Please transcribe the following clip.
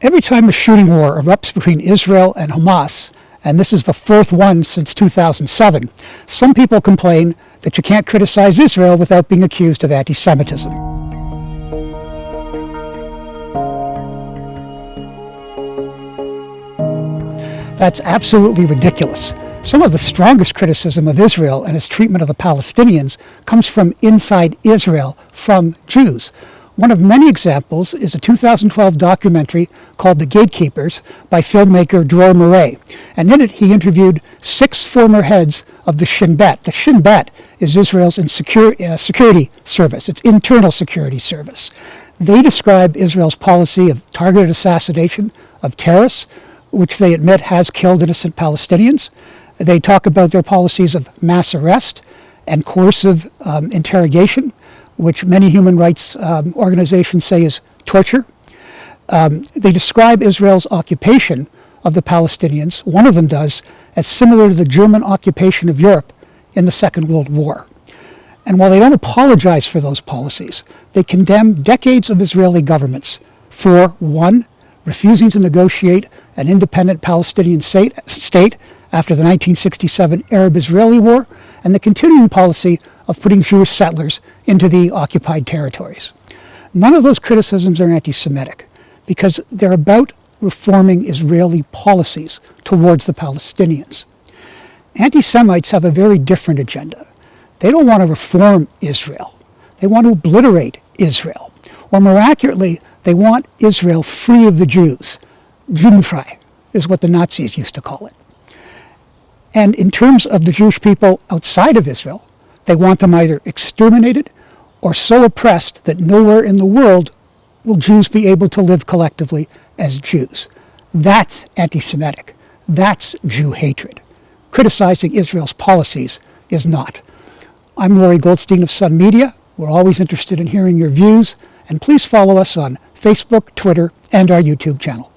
Every time a shooting war erupts between Israel and Hamas, and this is the fourth one since 2007, some people complain that you can't criticize Israel without being accused of anti-Semitism. That's absolutely ridiculous. Some of the strongest criticism of Israel and its treatment of the Palestinians comes from inside Israel, from Jews. One of many examples is a 2012 documentary called The Gatekeepers by filmmaker Dror Murray. And in it, he interviewed 6 former heads of the Shin Bet. The Shin Bet is Israel's security service, its internal security service. They describe Israel's policy of targeted assassination of terrorists, which they admit has killed innocent Palestinians. They talk about their policies of mass arrest and coercive interrogation, which many human rights organizations say is torture. They describe Israel's occupation of the Palestinians, one of them does, as similar to the German occupation of Europe in the Second World War. And while they don't apologize for those policies, they condemn decades of Israeli governments for, 1, refusing to negotiate an independent Palestinian state after the 1967 Arab-Israeli War, and the continuing policy of putting Jewish settlers into the occupied territories. None of those criticisms are anti-Semitic, because they're about reforming Israeli policies towards the Palestinians. Anti-Semites have a very different agenda. They don't want to reform Israel. They want to obliterate Israel. Or more accurately, they want Israel free of the Jews. Judenfrei is what the Nazis used to call it. And in terms of the Jewish people outside of Israel, they want them either exterminated or so oppressed that nowhere in the world will Jews be able to live collectively as Jews. That's anti-Semitic. That's Jew hatred. Criticizing Israel's policies is not. I'm Laurie Goldstein of Sun Media. We're always interested in hearing your views, and please follow us on Facebook, Twitter, and our YouTube channel.